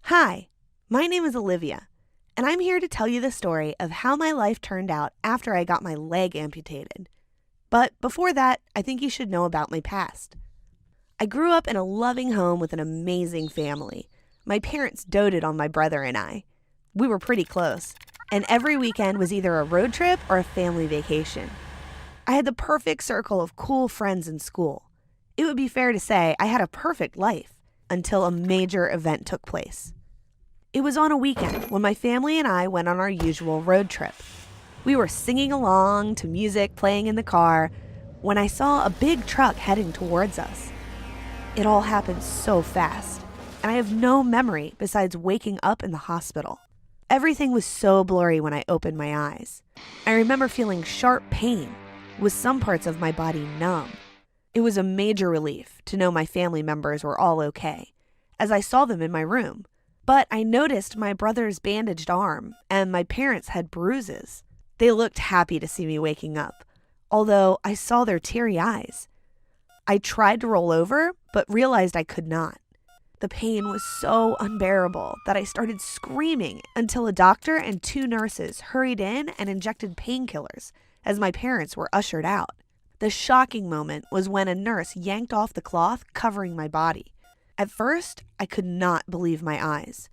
Hi, my name is Olivia, and I'm here to tell you the story of how my life turned out after I got my leg amputated. But before that, I think you should know about my past. I grew up in a loving home with an amazing family. My parents doted on my brother and I. We were pretty close, and every weekend was either a road trip or a family vacation. I had the perfect circle of cool friends in school. It would be fair to say I had a perfect life until a major event took place. It was on a weekend when my family and I went on our usual road trip. We were singing along to music playing in the car when I saw a big truck heading towards us. It all happened so fast, and I have no memory besides waking up in the hospital. Everything was so blurry when I opened my eyes. I remember feeling sharp pain, with some parts of my body numb. It was a major relief to know my family members were all okay, as I saw them in my room. But I noticed my brother's bandaged arm, and my parents had bruises. They looked happy to see me waking up, although I saw their teary eyes. I tried to roll over, but realized I could not. The pain was so unbearable that I started screaming until a doctor and 2 nurses hurried in and injected painkillers as my parents were ushered out. The shocking moment was when a nurse yanked off the cloth covering my body. At first, I could not believe my eyes.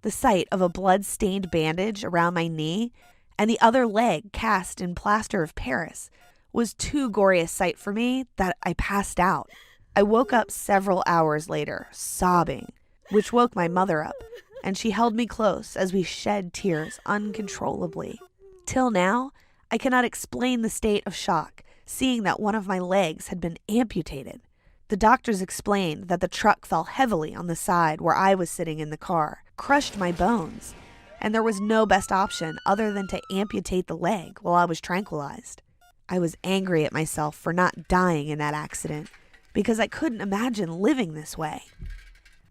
The sight of a blood-stained bandage around my knee and the other leg cast in plaster of Paris was too gory a sight for me that I passed out. I woke up several hours later, sobbing, which woke my mother up, and she held me close as we shed tears uncontrollably. Till now, I cannot explain the state of shock, seeing that one of my legs had been amputated. The doctors explained that the truck fell heavily on the side where I was sitting in the car, crushed my bones, and there was no best option other than to amputate the leg while I was tranquilized. I was angry at myself for not dying in that accident because I couldn't imagine living this way.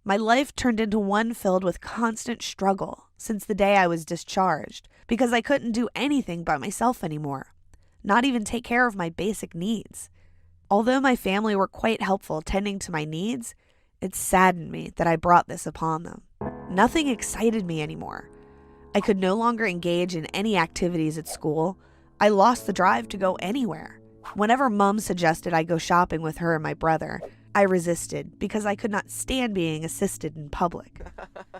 My life turned into one filled with constant struggle since the day I was discharged because I couldn't do anything by myself anymore, not even take care of my basic needs. Although my family were quite helpful tending to my needs, it saddened me that I brought this upon them. Nothing excited me anymore. I could no longer engage in any activities at school. I lost the drive to go anywhere. Whenever Mom suggested I go shopping with her and my brother, I resisted because I could not stand being assisted in public.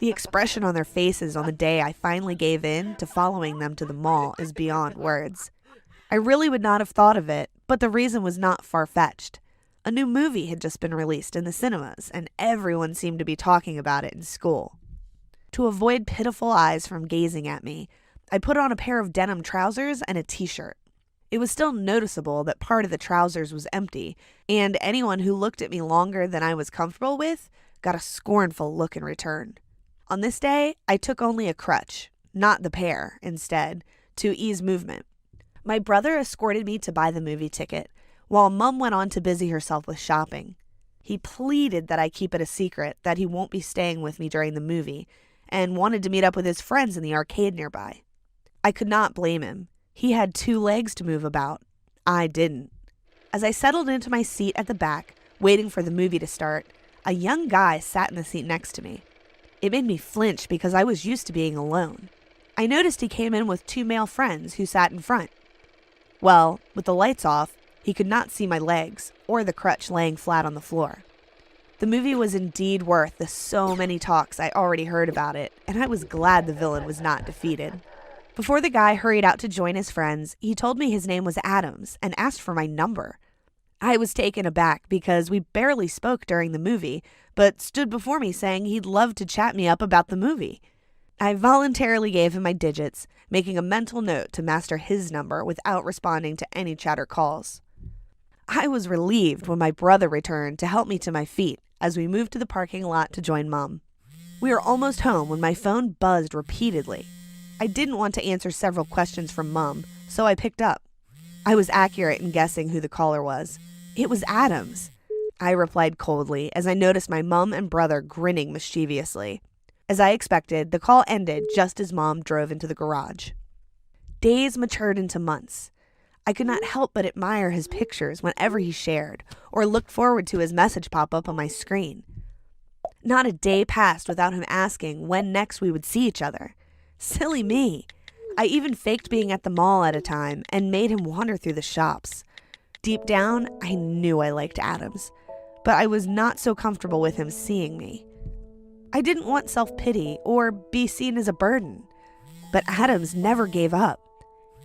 The expression on their faces on the day I finally gave in to following them to the mall is beyond words. I really would not have thought of it, but the reason was not far-fetched. A new movie had just been released in the cinemas, and everyone seemed to be talking about it in school. To avoid pitiful eyes from gazing at me, I put on a pair of denim trousers and a t-shirt. It was still noticeable that part of the trousers was empty, and anyone who looked at me longer than I was comfortable with got a scornful look in return. On this day, I took only a crutch, not the pair, instead, to ease movement. My brother escorted me to buy the movie ticket, while Mom went on to busy herself with shopping. He pleaded that I keep it a secret that he won't be staying with me during the movie, and wanted to meet up with his friends in the arcade nearby. I could not blame him. He had 2 legs to move about. I didn't. As I settled into my seat at the back, waiting for the movie to start, a young guy sat in the seat next to me. It made me flinch because I was used to being alone. I noticed he came in with 2 male friends who sat in front. Well, with the lights off, he could not see my legs or the crutch laying flat on the floor. The movie was indeed worth the so many talks I already heard about it, and I was glad the villain was not defeated. Before the guy hurried out to join his friends, he told me his name was Adams and asked for my number. I was taken aback because we barely spoke during the movie, but stood before me saying he'd love to chat me up about the movie. I voluntarily gave him my digits, making a mental note to master his number without responding to any chatter calls. I was relieved when my brother returned to help me to my feet as we moved to the parking lot to join Mom. We were almost home when my phone buzzed repeatedly. I didn't want to answer several questions from Mom, so I picked up. I was accurate in guessing who the caller was. It was Adams. I replied coldly as I noticed my mom and brother grinning mischievously. As I expected, the call ended just as Mom drove into the garage. Days matured into months. I could not help but admire his pictures whenever he shared, or looked forward to his message pop up on my screen. Not a day passed without him asking when next we would see each other. Silly me. I even faked being at the mall at a time and made him wander through the shops. Deep down, I knew I liked Adams, but I was not so comfortable with him seeing me. I didn't want self-pity or be seen as a burden, but Adams never gave up.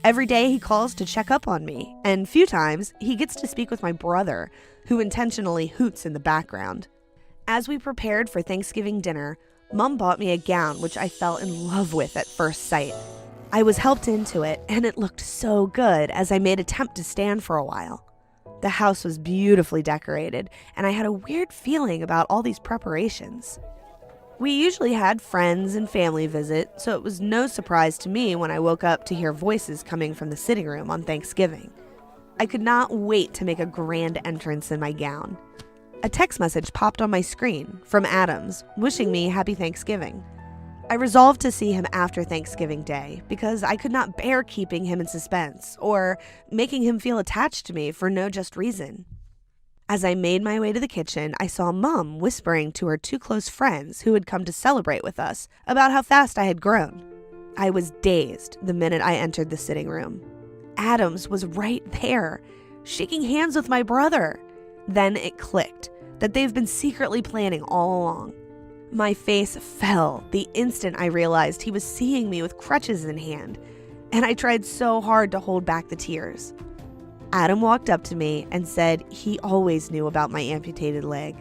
Every day he calls to check up on me, and few times he gets to speak with my brother, who intentionally hoots in the background. As we prepared for Thanksgiving dinner, Mom bought me a gown which I fell in love with at first sight. I was helped into it, and it looked so good as I made attempt to stand for a while. The house was beautifully decorated, and I had a weird feeling about all these preparations. We usually had friends and family visit, so it was no surprise to me when I woke up to hear voices coming from the sitting room on Thanksgiving. I could not wait to make a grand entrance in my gown. A text message popped on my screen from Adams, wishing me happy Thanksgiving. I resolved to see him after Thanksgiving Day because I could not bear keeping him in suspense or making him feel attached to me for no just reason. As I made my way to the kitchen, I saw Mom whispering to her two close friends who had come to celebrate with us about how fast I had grown. I was dazed the minute I entered the sitting room. Adams was right there, shaking hands with my brother. Then it clicked that they've been secretly planning all along. My face fell the instant I realized he was seeing me with crutches in hand, and I tried so hard to hold back the tears. Adam walked up to me and said he always knew about my amputated leg,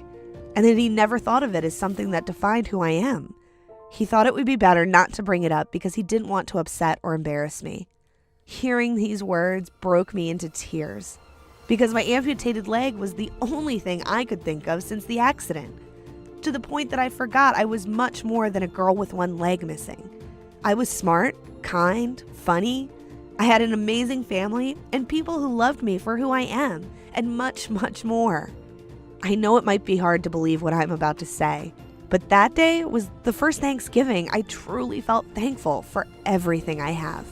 and that he never thought of it as something that defined who I am. He thought it would be better not to bring it up because he didn't want to upset or embarrass me. Hearing these words broke me into tears, because my amputated leg was the only thing I could think of since the accident, to the point that I forgot I was much more than a girl with one leg missing. I was smart, kind, funny. I had an amazing family and people who loved me for who I am, and much, much more. I know it might be hard to believe what I'm about to say, but that day was the first Thanksgiving I truly felt thankful for everything I have.